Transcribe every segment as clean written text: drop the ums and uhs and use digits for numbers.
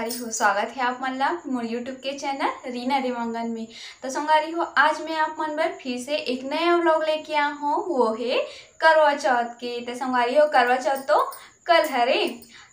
संगवारी हो स्वागत है आप मन ला मोर यूट्यूब के चैनल रीना देवांगन में। तो संगवारी हो आज मैं आप मन बर फिर से एक नया व्लॉग लेके आ हूँ, वो है करवा चौथ के। तो संगवारी हो करवा चौथ तो कल हरे,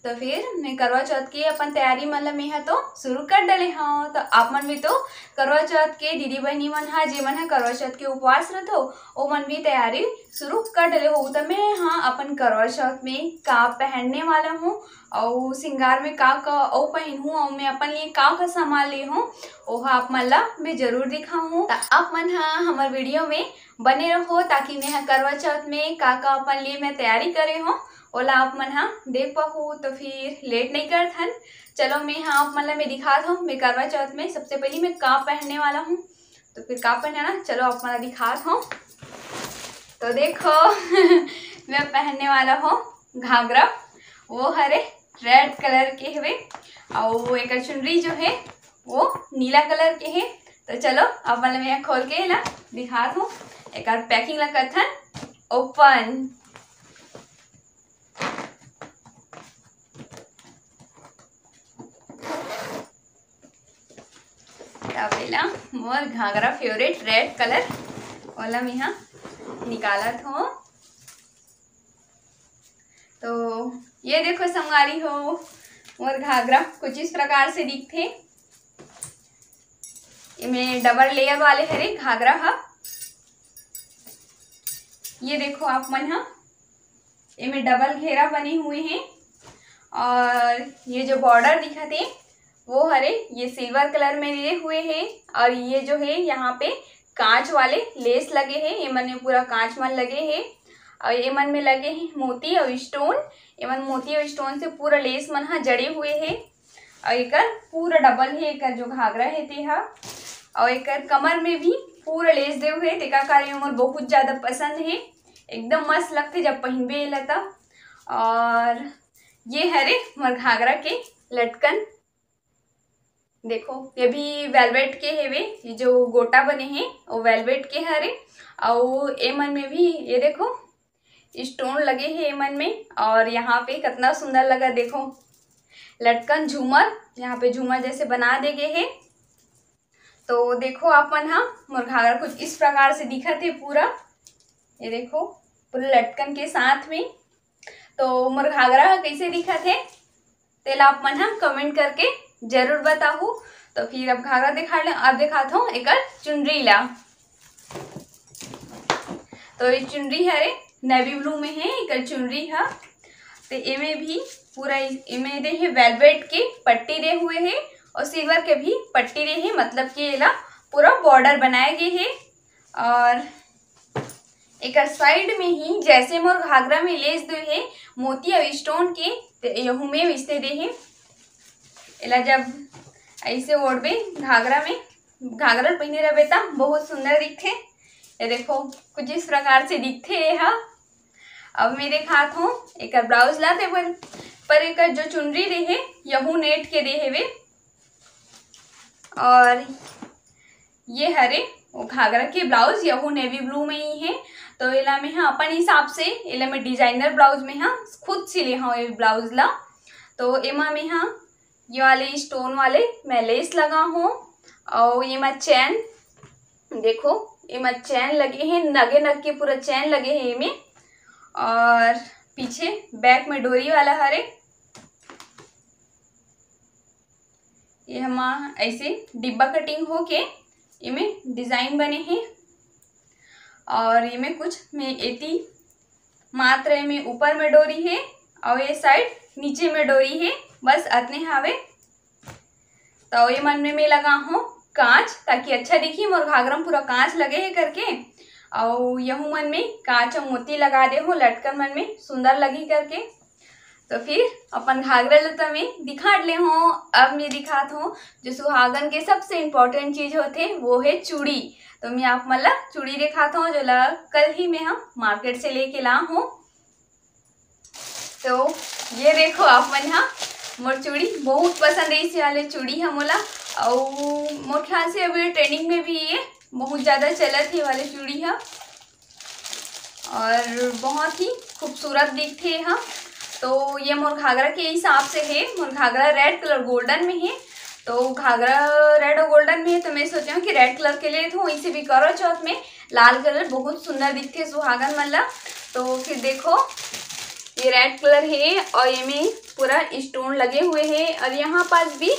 तो फिर मैं करवा चौथ की अपन तैयारी मन ला मैं तो शुरू कर डले हाँ। तो आप मन भी तो करवा चौथ के दीदी बहनी मन हा जे मन हा करवा चौथ के उपवास रहो ओ मन भी तैयारी शुरू कर डले हो। तो मैं हाँ अपन करवा चौथ में का पहनने वाला हूँ और श्रृंगार में का ओ पहन हूँ और मैं अपन लिए का सामान ली हूँ ओहा आप मन ला मैं जरूर दिखाऊँ। आप मन हाँ हमारे वीडियो में बने रहो ताकि मैं करवा चौथ में का अपन लिए मैं तैयारी करे हूँ ओला आप मन हाँ देख पाओ। तो फिर लेट नहीं कर थन, चलो मैं हाँ आप मन ला मैं दिखाता हूँ मैं करवा चौथ में सबसे पहले मैं का पहनने वाला हूँ। तो फिर का पहना ना, चलो आप मन ला दिखाता हूँ। तो देखो मैं पहनने वाला हूँ घाघरा, वो हरे रेड कलर के हुए और एक चुनरी जो है वो नीला कलर के है। तो चलो अब मतलब मैं खोल के ना दिखाता हूँ, एक पैकिंग ला कथन ओपन। पहला मोर घाघरा फेवरेट रेड कलर वाला मैं यहाँ निकाला था। तो ये देखो संगवारी हो मोर घाघरा कुछ इस प्रकार से दिखते। इनमें डबल लेयर वाले हरे घाघरा हा, ये देखो आप मन हा इनमें डबल घेरा बने हुए हैं और ये जो बॉर्डर दिखते वो हरे ये सिल्वर कलर में लिए हुए हैं और ये जो है यहाँ पे कांच वाले लेस लगे हैं, ये मन में पूरा कांच मन लगे हैं और ये मन में लगे हैं मोती और स्टोन। ये मन मोती और स्टोन से पूरा लेस मन हा जड़े हुए हैं और एक पूरा डबल है एक जो घाघरा है ते हा और एक कमर में भी पूरा लेस दे हुए टेका कार मोर बहुत ज़्यादा पसंद है, एकदम मस्त लगते जब पहनबे लता। और ये हरे मोर घाघरा के लटकन देखो, ये भी वेलवेट के हेवे, ये जो गोटा बने हैं वो वेलवेट के हरे और ए मन में भी ये देखो स्टोन लगे हैं ए मन में और यहाँ पे कितना सुंदर लगा देखो लटकन झूमर, यहाँ पे झूमर जैसे बना दे गए हैं। तो देखो आप मन हाँ मोर घाघरा कुछ इस प्रकार से दिखा थे पूरा, ये देखो पूरे लटकन के साथ में। तो मोर घाघरा कैसे दिखा थे तेला आप मन हाँ कमेंट करके जरूर बताओ। तो फिर अब घाघरा दिखा ले, अब दिखाता हूँ एक चुनरी ला। तो ये चुनरी हरे नेवी ब्लू में है एक चुनरी है। तो इमें भी पूरा इमें दे है वेलवेट के पट्टी दे हुए हैं और सिल्वर के भी पट्टी दे है, मतलब कि ये ला पूरा बॉर्डर बनाए गए हैं। और एक साइड में ही जैसे मोर घाघरा में लेस दे है मोती और स्टोन के यहू में विस्ते दे है। इला जब ऐसे ओढ़बे घाघरा में घाघरा पहने रहे ता बहुत सुंदर दिखते। ये देखो कुछ इस प्रकार से दिखते है हा। अब मैं दिखाता हूँ एक ब्लाउज लाते पर एक जो चुनरी दे है यहू नेट के दे है और ये हरे वो घाघरा के ब्लाउज यहू नेवी ब्लू में ही है। तो इला में हाँ अपन हिसाब से इला में डिजाइनर ब्लाउज में हाँ खुद सिले हाँ ये ब्लाउज ला। तो एमा में हाँ ये वाले स्टोन वाले मैं लेस लगा हूँ और ये मैं चैन देखो ये मैं चैन लगे हैं नगे नग के पूरा चैन लगे हैं ये में और पीछे बैक में डोरी वाला हरे ये हम ऐसे डिब्बा कटिंग हो के ये में डिजाइन बने हैं और ये में कुछ में एती मात्र में ऊपर में डोरी है और ये साइड नीचे में डोरी है, बस अतने हावे। तो ये मन में मैं लगा हूँ कांच ताकि अच्छा दिखी, मोर घाघरा पूरा कांच लगे है करके और यहू मन में कांच और मोती लगा दे हो लटकन मन में सुंदर लगी करके। तो फिर अपन घाघरा लता में दिखा ले हूँ। अब मैं दिखाता हूँ जो सुहागन के सबसे इम्पोर्टेंट चीज होते वो है चूड़ी। तो मैं आप मतलब चूड़ी दिखाता हूँ जो कल ही मैं हम मार्केट से लेके ला हूँ। तो ये देखो आप मन हाँ मोर चूड़ी बहुत पसंद है, इसी वाले चूड़ी है मोला और मोर ख्याल से अभी ट्रेंडिंग में भी ये बहुत ज़्यादा चलत है वाले चूड़ी है और बहुत ही खूबसूरत दिखते हैं। तो ये मोर घाघरा के हिसाब से है। मोर घाघरा रेड कलर गोल्डन में है, तो घाघरा रेड और गोल्डन में है, तो मैं सोचा हूँ कि रेड कलर के लिए तो इसे भी करवा चौथ में लाल कलर बहुत सुंदर दिखते सुहागन मन ला। तो फिर देखो ये रेड कलर है और ये में पूरा स्टोन लगे हुए हैं और यहाँ पास भी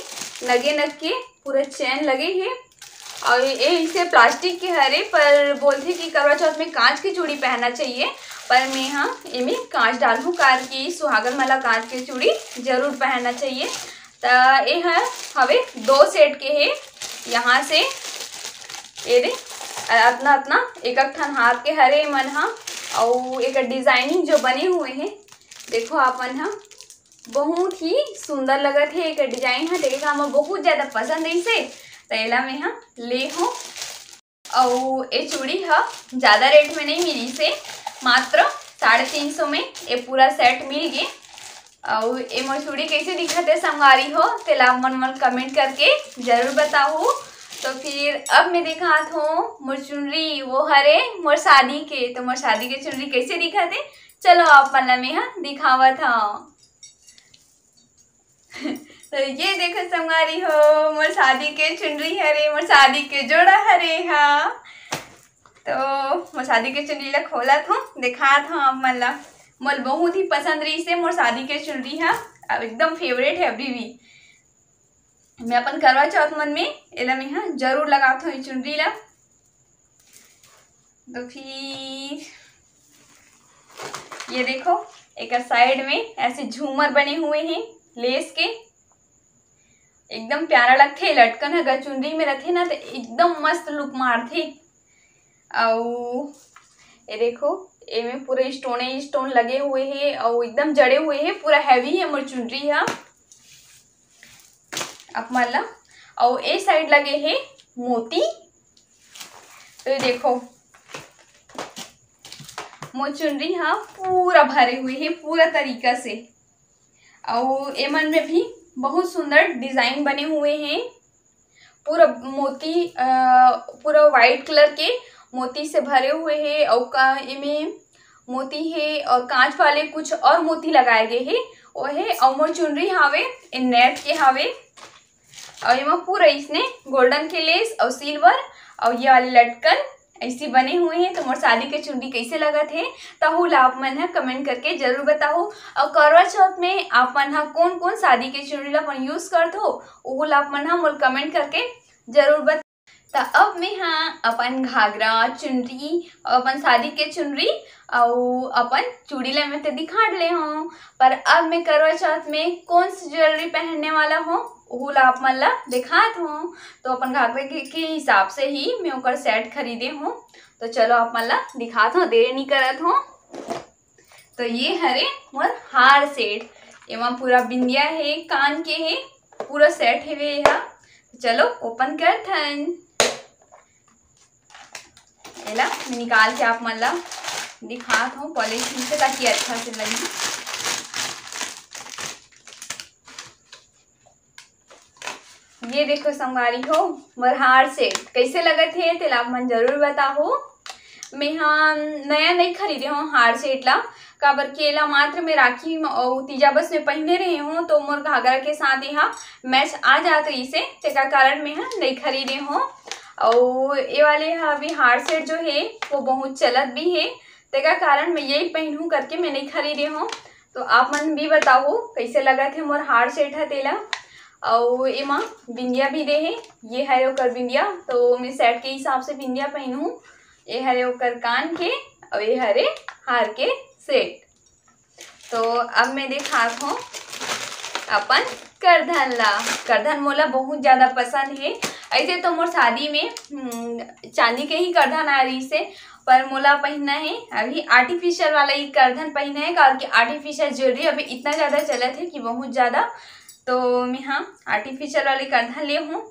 नगे नग के पूरा चैन लगे हैं। और ये इसे प्लास्टिक के हरे पर बोलते कि करवा चौथ में कांच की चूड़ी पहनना चाहिए, पर मैं यहाँ इनमें कांच डालूँ कार की सुहागन वाला कांच की चूड़ी जरूर पहनना चाहिए। तो ये है हवे 2 सेट के है। यहाँ से ये दे अपना अपना एक ठन हाथ के हरे मन हा और एक डिजाइनिंग जो बने हुए हैं देखो आप मन हा बहुत ही सुंदर लगत है। एक डिजाइन है देखा हमें बहुत ज़्यादा पसंद है इसे, तो एला में हाँ ले हो। और ये चूड़ी हा ज़्यादा रेट में नहीं मिली से, मात्र 350 में ये पूरा सेट मिल गए। और ये मोर चूड़ी कैसे दिखते संगवारी हो तेला मन कमेंट करके जरूर बताओ। तो फिर अब मैं दिखात हूँ मोर चुनरी, वो हरे मोर शादी के। तो मोर शादी के चुनरी कैसे दिखते चलो आप पल्ला में हाँ दिखावत हूँ। तो ये देखो संगवारी हो मोर शादी के चुनरी हरे, मोर शादी के जोड़ा हरे हा। तो मोर शादी के चुनरी ला खोलत हूँ दिखात हूँ आप मन ला। मोर बहुत ही पसंद रही से मोर शादी के चुनरी हा, अब एकदम फेवरेट है अभी भी। मैं अपन करवा चौथ मन में एला में हाँ जरूर लगात हूँ चुनरी ला। तो फिर ये देखो एक साइड में ऐसे झूमर बने हुए हैं लेस के, एकदम प्यारा लगते। लटकन अगर चुनरी में रहते ना तो एकदम मस्त लुक मारते। और ये देखो ये में पूरे स्टोन लगे हुए हैं और एकदम जड़े हुए हैं, पूरा हैवी है मोर चुनरी है आप मान। और ये साइड लगे हैं मोती। तो ये देखो मोर चुनरी हाँ पूरा भरे हुए हैं पूरा तरीका से। और ये मन में भी बहुत सुंदर डिजाइन बने हुए हैं, पूरा मोती पूरा वाइट कलर के मोती से भरे हुए हैं। और इनमें मोती है और कांच वाले कुछ और मोती लगाए गए हैं वो है। और मोर चुनरी हावे इन नेट के हावे और ये पूरा इसने गोल्डन के लेस और सिल्वर और ये वाले लटकन ऐसे बने हुए हैं। तो मोर शादी के चुनरी कैसे लगत है तहु ला आप मन है कमेंट करके जरूर बताओ। और करवा चौथ में आप मन हा कौन कौन शादी के चुनरी ला अपन यूज करते हो वो ला आप मन हा मोर कमेंट करके जरूर बता। तो अब मैं हाँ अपन घाघरा चुनरी और अपन शादी के चुनरी और अपन चूड़ी ला मैं तो दिखा ले हूँ, पर अब मैं करवा चौथ में कौन सी ज्वेलरी पहनने वाला हूँ वो ला आप मन ला दिखात हूँ। तो अपन घाघरे के हिसाब से ही मैं ओकर सेट खरीदे हूँ। तो चलो आप मन ला दिखात हूँ, देर नहीं करत हूँ। तो ये हरे मोर हार सेट, एमा पूरा बिंदिया है कान के है पूरा सेट है वे यहाँ। चलो ओपन करथन एला मैं निकाल के आप मन ला दिखात हूँ पॉलिशिंग से ताकि अच्छा से लगे। ये देखो संगवारी हो मोर हार सेट कैसे लगत है तेला आप मन जरूर बताओ। मैं हाँ नया नहीं खरीदे हूँ हार सेट ला, काबर केला मात्र में राखी और तीजा बस में पहने रहे हूँ तो मोर घाघरा के साथ यहाँ मैच आ जाते इसे तेका कारण मैं हाँ नहीं खरीदे हूँ। और ये वाले अभी हार सेट जो है वो बहुत चलत भी है तेका कारण मैं यही पहनूँ करके मैं नहीं खरीदे हूँ। तो आप मन भी बताओ कैसे लगा थे मोर हार सेट है तेला। और एमा बिंदिया भी दे है, ये है ओकर बिंदिया तो मैं सेट के हिसाब से बिंदिया पहनूँ। ये हरे ओकर कान के और ये हरे हार के सेट। तो अब मैं दिखात हूँ अपन करधन ला। करधन मोला बहुत ज़्यादा पसंद है। ऐसे तो मोर शादी में चांदी के ही करधन आ रही से, पर मोला पहनना है अभी आर्टिफिशियल वाला ही करधन पहनना है, कारण कि आर्टिफिशियल ज्वेलरी अभी इतना ज़्यादा चलत है कि बहुत ज़्यादा। तो मैं हाँ आर्टिफिशियल वाले करधन ले हूँ।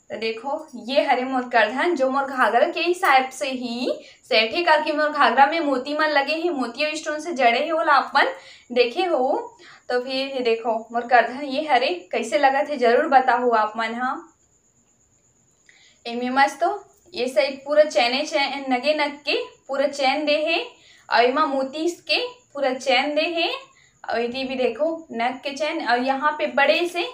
तो देखो ये हरे मोर करधन जो मोर घाघरा के हिसाब से ही सेट है, करके मोर घाघरा में मोती मन लगे हैं, मोती और स्टोन से जड़े है वो अपन देखे हो। तो फिर ये देखो मोर करधन ये हरे कैसे लगा थे जरूर बताओ आप मन। हाँ एमे मस्त तो ये साइड पूरा चैने चैन नगे नग के पूरा चैन दे है और एमा मोती के पूरा चैन दे है और ये भी देखो नेक के चैन, और यहाँ पे बड़े से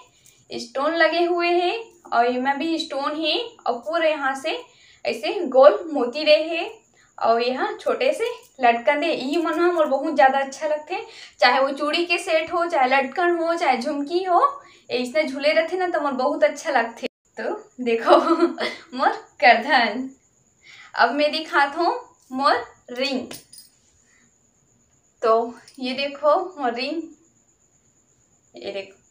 स्टोन लगे हुए हैं और इनमें भी स्टोन है और पूरे यहाँ से ऐसे गोल मोती रहे हैं और यहाँ छोटे से लटकन दे। ये मन मोर बहुत ज़्यादा अच्छा लगते, चाहे वो चूड़ी के सेट हो, चाहे लटकन हो, चाहे झुमकी हो, इसने झूले रहते ना तो मोर बहुत अच्छा लगते। तो देखो मोर करधन। अब मैं दिखाता हूँ मोर रिंग। तो ये देखो मोर रिंग, ये देखो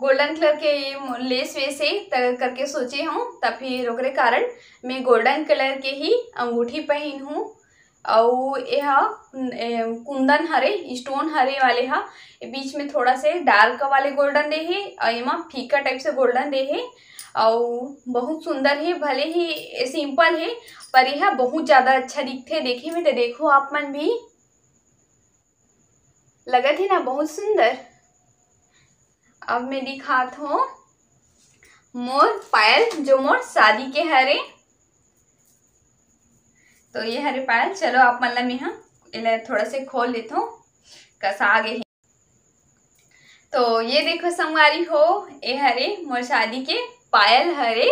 गोल्डन कलर के लेस वैसे करके सोचे हूँ, तब फिर ओकरे कारण मैं गोल्डन कलर के ही अंगूठी पहन हूँ। और यह कुंदन हरे स्टोन हरे वाले हा, बीच में थोड़ा से डार्क वाले गोल्डन दे है और यहाँ फीका टाइप से गोल्डन दे है और बहुत सुंदर है। भले ही सिंपल है पर यह बहुत ज़्यादा अच्छा दिखते देखे में। तो देखो आप मन भी लगा थे ना बहुत सुंदर। अब मैं दिखात हूँ मोर पायल जो मोर शादी के हरे। तो ये हरे पायल, चलो आप मतलब मैं हाँ थोड़ा से खोल लेता हूँ कसा आगे है। तो ये देखो संगवारी हो, ये हरे मोर शादी के पायल हरे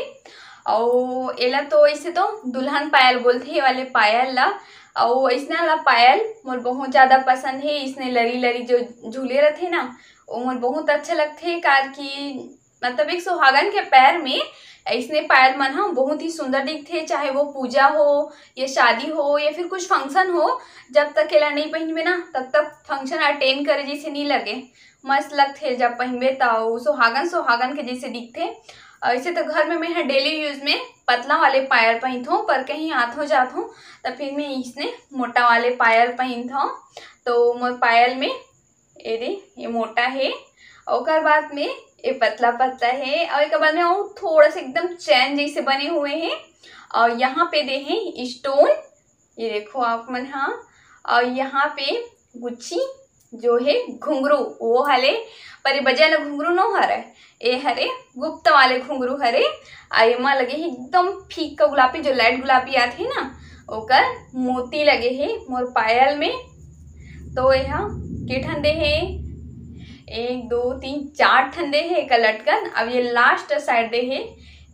और एला तो ऐसे तो दुल्हन पायल बोलते हैं वाले पायल ला। और इसने वाला पायल मोर बहुत ज़्यादा पसंद है। इसने लरी लरी जो झूले रहते ना वो मोर बहुत अच्छे लगते हैं, कार की मतलब एक सुहागन के पैर में इसने पायल मन हाँ बहुत ही सुंदर दिखते, चाहे वो पूजा हो या शादी हो या फिर कुछ फंक्शन हो। जब तक केला नहीं पहनबे ना तब तक फंक्शन अटेंड करे जैसे नहीं लगे, मस्त लगते। जब पहनबे तो सुहागन सुहागन के जैसे दिखते। ऐसे तो घर में मैं डेली यूज में पतला वाले पायल पहनता हूँ, पर कहीं आतो जाता हूँ तो फिर मैं इसने मोटा वाले पायल पहनता हूँ। तो मोर पायल में ये मोटा है और बाद में ये पतला पतला है और एक बाद में वो थोड़ा सा एकदम चैन जैसे बने हुए हैं। और यहाँ पे दे हैं स्टोन, ये देखो आप मन हाँ। और यहाँ पे गुच्छी जो है घुंघरू वो हले, पर ये बजा ना घुंघरू न हरे, ये हरे गुप्त वाले घुंघरू हरे। आयमा लगे है एकदम फीका गुलाबी जो लाइट गुलाबी आते है ना ओकर मोती लगे है मोर पायल में। तो यहाँ के ठंडे है 1 2 3 4 ठंडे है एक लटकन। अब ये लास्ट साइड दे है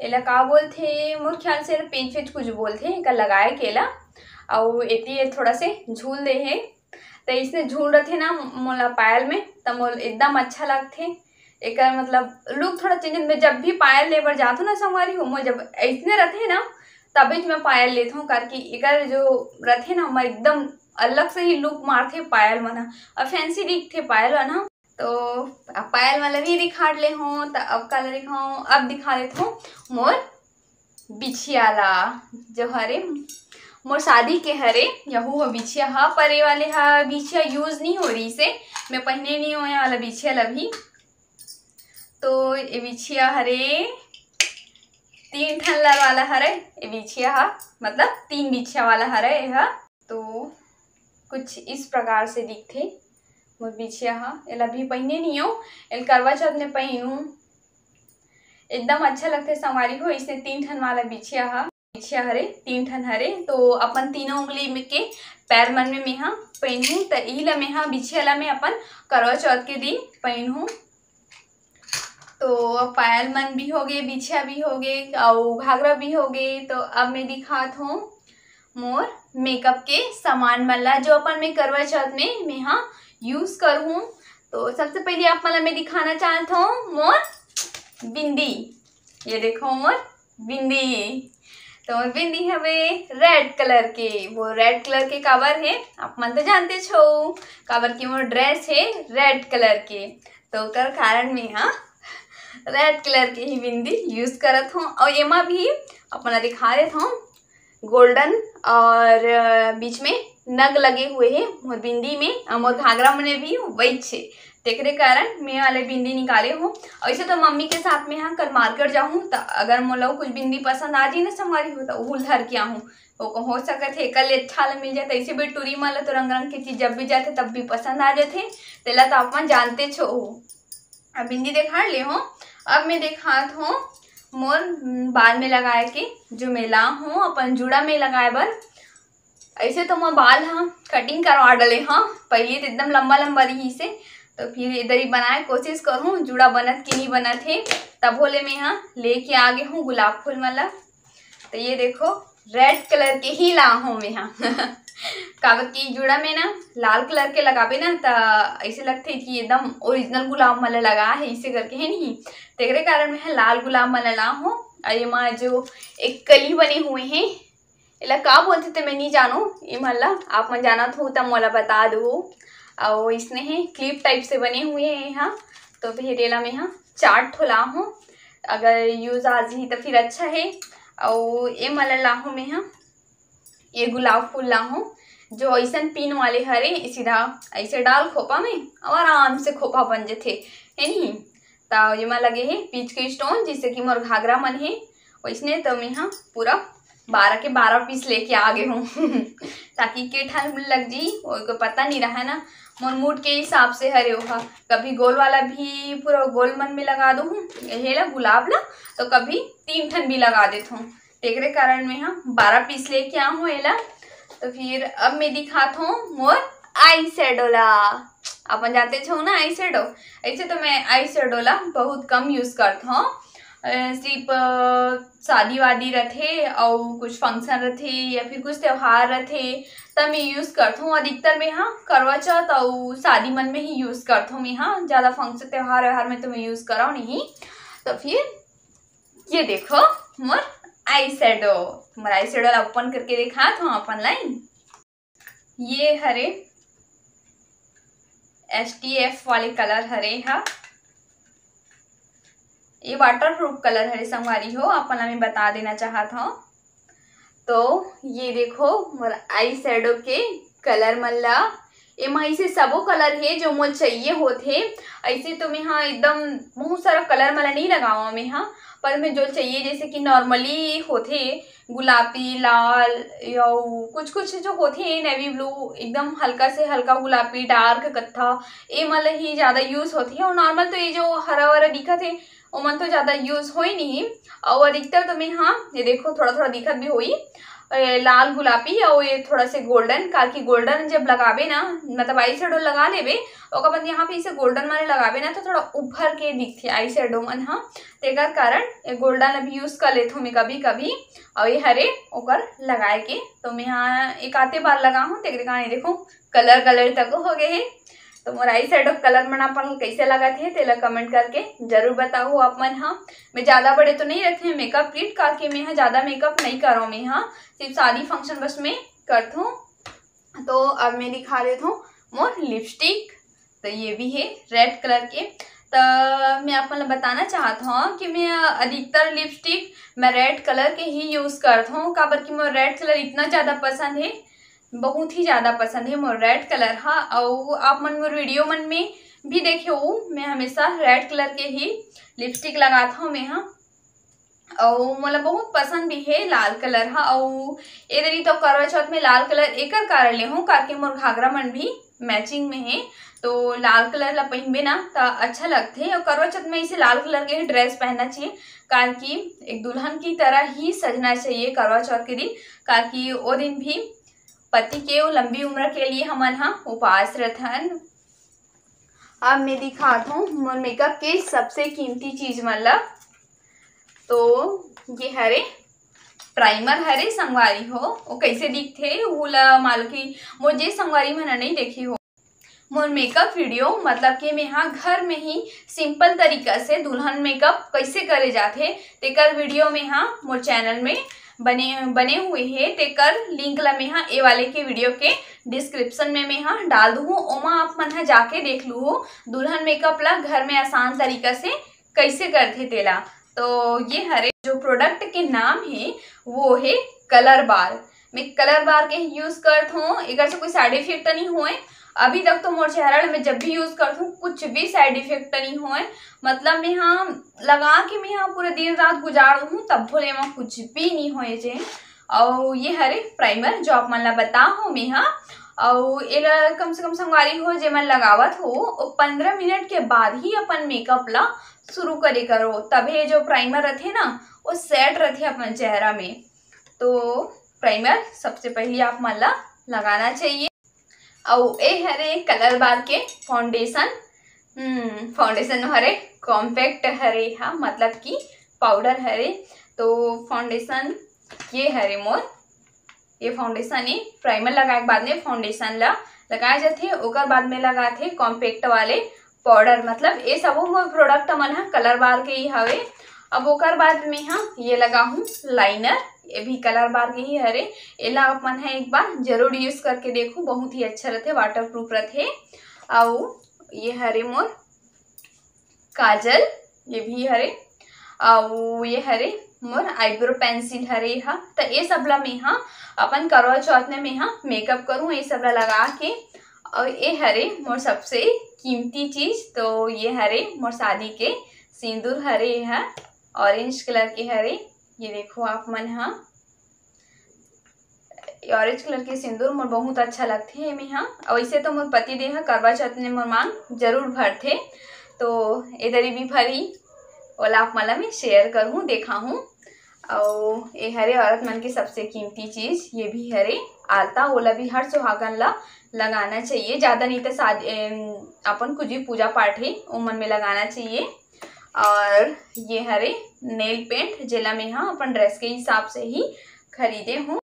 एला का बोलते मोर ख्याल से पेंच वेच कुछ बोलते एक लगाए केला और एती थोड़ा से झूल दे है। तो इसने झूल रहे ना मोला पायल में तो मोल एकदम अच्छा लगते। एक मतलब लुक थोड़ा चेंज में जब भी पायल ले बर जाता हूँ ना संगवारी हो, मोल जब ऐसने रहते ना तभी मैं पायल लेता हूँ, करके एक जो रहते ना मैं एकदम अलग से ही लुक मारते पायल मना और फैंसी दिखते पायल ना। तो अब पायल वाला भी दिखा ले हूँ। तो अब कलर दिखाऊँ, अब दिखा लेता हूँ मोर बिछियाला जो हरे मोर शादी के हरे। यहू हो बिछिया हा, परे वाले हा बिछिया यूज नहीं हो रही से मैं पहने नहीं हो वाला बिछिया लभी। तो ये बिछिया हरे 3 ठल्लर वाला हरे ये बिछिया हा, मतलब 3 बिछिया वाला हरे यह। तो कुछ इस प्रकार से दिखते मोर बिछिया हा। एला भी पहने नहीं हो, एल करवा चौथ में पहनू एकदम अच्छा लगते संवारी हो। इसने 3 ठन वाला बिछिया हा, बिछिया हरे 3 ठन हरे। तो अपन तीनों उंगली में के पैर मन में मेहा पहनू। तो यही ला मेहा बिछिया ला मैं अपन करवा चौथ के दिन पहनू। तो पायल मन भी हो गए, बिछिया भी हो गए और घाघरा भी हो गए। तो अब मैं दिखात हूँ मोर मेकअप के सामान मला जो अपन में करवा चौथ में मैं हाँ यूज करूँ। तो सबसे पहले आप मला मैं दिखाना चाहता हूँ मोर बिंदी। ये देखो मोर बिंदी। तो मोर बिंदी हवे रेड कलर के, वो रेड कलर के काबर है आप मन तो जानते छो, काबर की मोर ड्रेस है रेड कलर के। तो उतर कारण में हाँ रेड कलर के ही बिंदी यूज करत हूँ। और एमा भी अपना दिखा देता हूँ गोल्डन और बीच में नग लगे हुए हैं मोर बिंदी में और मोर घाघरा में भी वही छे। तेकरे कारण मैं वाले बिंदी निकाले हूँ। ऐसे तो मम्मी के साथ में हाँ कल मार्केट जाऊँ तो अगर मोला कुछ बिंदी पसंद आ जाए ना संगवारी हो तो वो धर के आऊँ। वो हो सकत है कल अच्छा ला मिल जाता। ऐसे भी टूरी माला तो रंग रंग की चीज जब भी जाते तब भी पसंद आ जाते। तेला तो आप जानते छो। अब बिंदी दिखा ले हूँ। अब मैं दिखात हूँ मोर बाल में लगाए के जो मैं ला हूँ अपन जुड़ा में लगाए बर ऐसे तो मैं बाल हाँ कटिंग करवा डले हाँ, पहले तो एकदम लंबा लंबा रही से, तो फिर इधर ही बनाए कोशिश करूँ जुड़ा बनत कि नहीं बनत है। तब बोले मैं यहाँ लेके आ गए हूँ गुलाब फूल वाला। तो ये देखो रेड कलर के ही ला हूँ मैं यहाँ काबर की जुड़ा में ना लाल कलर के लगाबे ना तो ऐसे लगते कि एकदम ओरिजिनल गुलाब माला लगा है, इसे करके है नहीं। तेरे कारण मैं लाल गुलाब माला ला हूँ। और ये माँ जो एक कली बने हुए हैं इला का बोलते थे मैं नहीं जानू, ये माला आप मन जाना हो तब मोला बता दो। और इसने है क्लिप टाइप से बने हुए हैं यहाँ। तो फिर एला में यहाँ 4 ठो ला हूँ, अगर यूज आज ही तो फिर अच्छा है। और ये माला ला हूँ मैं यहाँ, ये गुलाब फूल ला हूँ जो ऐसा पिन वाले हरे, सीधा ऐसे डाल खोपा में और आराम से खोपा बन जाते है नहीं। तो ये में लगे है पीच के स्टोन जिससे कि मोर घाघरा मन है वैसने। तो मैं यहाँ पूरा 12 के 12 पीस लेके आ गए हूँ ताकि के ठंड लग जी को पता नहीं रहा ना। मोर मूड के हिसाब से हरे वहा कभी गोल वाला भी पूरा गोल मन में लगा दू हूँ हेला गुलाब ला, तो कभी 3 ठन भी लगा देता हूँ। तेरे कारण मैं यहाँ 12 पीस लेके आ हूँ एला। तो फिर अब मैं दिखाता हूँ मोर आई शेडो ला। अपन जाते छो ना आई शेडो, ऐसे तो मैं आई शेडो ला बहुत कम यूज करता हूँ। सिर्फ शादी वादी रथे और कुछ फंक्शन रथे या फिर कुछ त्यौहार रथे तब मैं यूज़ करता हूँ। अधिकतर मैं यहाँ करवा चौथ और शादी मन में ही यूज़ करता हूँ मैं यहाँ, ज़्यादा फंक्शन त्यौहार व्यवहार में तो मैं यूज़ कराऊँ नहीं। तो फिर ये देखो मोर आई शेडो, मोर आई शेडो ला ओपन करके दिखा था अपन लाइन। ये हरे STF वाले कलर हरे हा, ये वाटर प्रूफ कलर हरे संगवारी हो, अपन मैं बता देना चाहता हूँ। तो ये देखो मोर आई शेडो के कलर मल्ला एमा ऐसे सबो कलर है जो मोल चाहिए होते। ऐसे तो मैं यहाँ एकदम बहुत सारा कलर मला नहीं लगावा मैं यहाँ, पर मैं जो चाहिए जैसे कि नॉर्मली होते गुलाबी लाल या कुछ कुछ जो होते नेवी ब्लू एकदम हल्का से हल्का गुलाबी डार्क कत्था ये मला ही ज़्यादा यूज़ होती है। और नॉर्मल तो ये जो हरा वरा दिखत है वो मन तो ज़्यादा यूज़ हो ही नहीं। और अधिकतर तो मैं यहाँ ये देखो थोड़ा थोड़ा दिखत भी हुई लाल गुलाबी और ये थोड़ा से गोल्डन, काकि गोल्डन जब लगाबे ना मतलब आई शेडो लगा लेबे ओकर बाद यहाँ पे इसे गोल्डन माने लगाबे ना तो थोड़ा उभर के दिखते आई शेडो मन हाँ। तेकर कारण ये गोल्डन अभी यूज़ कर लेता हूँ मैं कभी कभी। और ये हरे ओकर लगाए के तो मैं यहाँ एक आते बार लगा हूँ। तेरे कारण देखो कलर कलर तक हो गए है। तो मोर आई शेडो कलर मन अपन कैसे लगा थे तेला कमेंट करके जरूर बताओ आप मन हाँ। मैं ज़्यादा बड़े तो नहीं रखे मेकअप किट करके मैं यहाँ ज़्यादा मेकअप नहीं करो मैं यहाँ, सिर्फ शादी फंक्शन बस में करता हूँ। तो अब मैं दिखा देता हूँ मोर लिपस्टिक। तो ये भी है रेड कलर के। तो मैं आप मतलब बताना चाहता हूँ कि मैं अधिकतर लिपस्टिक मैं रेड कलर के ही यूज़ करता हूँ, काबर कि मोर रेड कलर इतना ज़्यादा पसंद है, बहुत ही ज़्यादा पसंद है मोर रेड कलर हाँ। और आप मन मोर वीडियो मन में भी देखे हो मैं हमेशा रेड कलर के ही लिपस्टिक लगाता हूँ मैं हाँ। और मतलब बहुत पसंद भी है लाल कलर हाँ। और इधर तो करवा चौथ में लाल कलर एक कारण ले हूँ काकि मोर घाघरा मन भी मैचिंग में है, तो लाल कलर ला पहनबे ना तो अच्छा लगते है। और करवा चौथ में इसे लाल कलर के ही ड्रेस पहनना चाहिए, कारण कि एक दुल्हन की तरह ही सजना चाहिए करवा चौथ के दिन, कारण कि वो दिन भी पति के लंबी उम्र के लिए हमन हाँ उपवास रथन। अब मैं दिखाता हूँ मोर मेकअप के सबसे कीमती चीज मतलब, तो ये हरे प्राइमर हरे संगवारी हो वो कैसे दिखते वो ला मालूम कि मुझे संगवारी मैंने नहीं देखी हो मोर मेकअप वीडियो, मतलब कि मैं यहाँ घर में ही सिंपल तरीका से दुल्हन मेकअप कैसे करे जाते तेकर वीडियो में यहाँ मोर चैनल में बने हुए हैं। तेकर लिंक ला मैं यहाँ ए वाले के वीडियो के डिस्क्रिप्शन में मैं यहाँ डाल दूँ, ओमा आप मन यहाँ जाके देख लू दुल्हन मेकअप ला घर में आसान तरीका से कैसे करते तेला। तो ये हरे जो प्रोडक्ट के नाम है वो है कलर बार। मैं कलर बार के यूज़ करता हूँ, एक से कोई साइड इफेक्ट नहीं हुए अभी तक। तो मोर चेहरा में जब भी यूज़ करता हूँ कुछ भी साइड इफेक्ट नहीं हुए, मतलब मैं यहाँ लगा के मैं यहाँ पूरे दिन रात गुजार हूँ तब बोले वहाँ कुछ भी नहीं हुए जे। और ये हरे प्राइमर जो आप मन ला बता हो मैं यहाँ, और ये कम से कम संगवारी हो जे मन लगावत हो 15 मिनट के बाद ही अपन मेकअप ला शुरू करे करो, तभी जो प्राइमर रहते ना वो सेट रहते अपन चेहरा में। तो प्राइमर सबसे पहले आप मन ला लगाना चाहिए। और ये हरे कलर बार के फाउंडेशन फाउंडेशन हरे कॉम्पैक्ट हरे हा मतलब कि पाउडर हरे। तो फाउंडेशन ये हरे मोर ये फाउंडेशन है प्राइमर लगाए के बाद में फाउंडेशन ला लगाए जाते ओकर बाद में लगाते कॉम्पैक्ट वाले पाउडर मतलब ये सब मोर प्रोडक्ट मन हा कलर बार के ही हवे। अब ओकर बाद में हाँ ये लगा हूँ लाइनर ये भी कलर बार के ही हरे। एला आप मन है एक बार जरूर यूज करके देखो बहुत ही अच्छा रहते वाटर प्रूफ रहते। और ये हरे मोर काजल ये भी हरे और ये हरे मोर आईब्रो पेंसिल हरे हा। तो ये सब ला मैं हाँ अपन करवा चौथ में मैं हाँ मेकअप करूँ ये सब ला लगा के। और ये हरे मोर सबसे कीमती चीज तो ये हरे मोर शादी के सिंदूर हरे है ऑरेंज कलर के हरे। ये देखो आप मन हाँ ऑरेंज कलर के सिंदूर मोर बहुत अच्छा लगते है में हाँ। और वैसे तो मोर पति देह करवा चौथ में मोर मांग जरूर भरते तो इधर भी भरी ओला आप मला में शेयर करूँ देखा हूँ। और ये हरे औरत मन की सबसे कीमती चीज ये भी हरे आलता ओला भी हर सुहागन ला लगाना चाहिए ज़्यादा नहीं तो शादी अपन कुछ भी पूजा पाठ है वो मन में लगाना चाहिए। और ये हरे नेल पेंट जेला में हाँ अपन ड्रेस के हिसाब से ही खरीदे हूँ।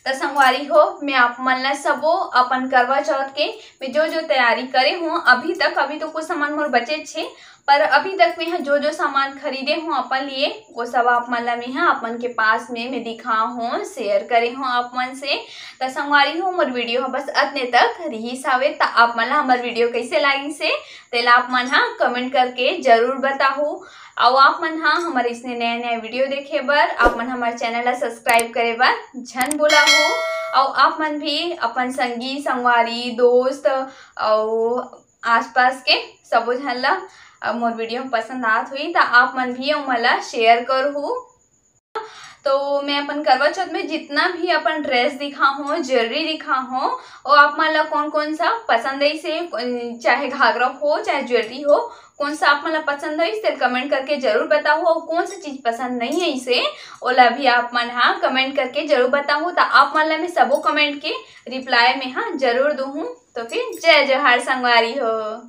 तो संगवारी हो मैं आप मन ला सबो अपन करवा चौथ के मैं जो जो तैयारी करे हूँ अभी तो कुछ सामान मोर बचे छे पर अभी तक में जो सामान खरीदे हूँ अपन लिए वो सब आप मन ला में अपन के पास में मैं दिखा हूँ शेयर करे हूँ आप मन से। तो संगवारी हो मोर वीडियो बस अतने तक रही सावे। तो आप मन ला हमार वीडियो कैसे लगी से तेला आप मन हाँ कमेंट करके जरूर बताओ। और आप मन हाँ हमारे इसने नया वीडियो देखे बर आप मन हमारे चैनल ला सब्सक्राइब करे बर झन बोला हो। और आप मन भी अपन संगी संगवारी दोस्त और आसपास के सबो झन ला मोर वीडियो पसंद आत हुई तो आप मन भी मला शेयर करो। तो मैं अपन करवा चौथ में जितना भी अपन ड्रेस दिखा हूँ ज्वेलरी दिखा हूँ और आप मन ला कौन कौन सा पसंद है से चाहे घाघरा हो चाहे ज्वेलरी हो कौन सा आप मन पसंद है इसे कमेंट करके जरूर बताओ। और कौन सी चीज पसंद नहीं है इसे ओला भी आप मन हाँ कमेंट करके जरूर बताओ। तो आप मन ला मैं सबो कमेंट के रिप्लाई में हाँ जरूर दूँ। तो फिर जय जोहार संगवारी हो।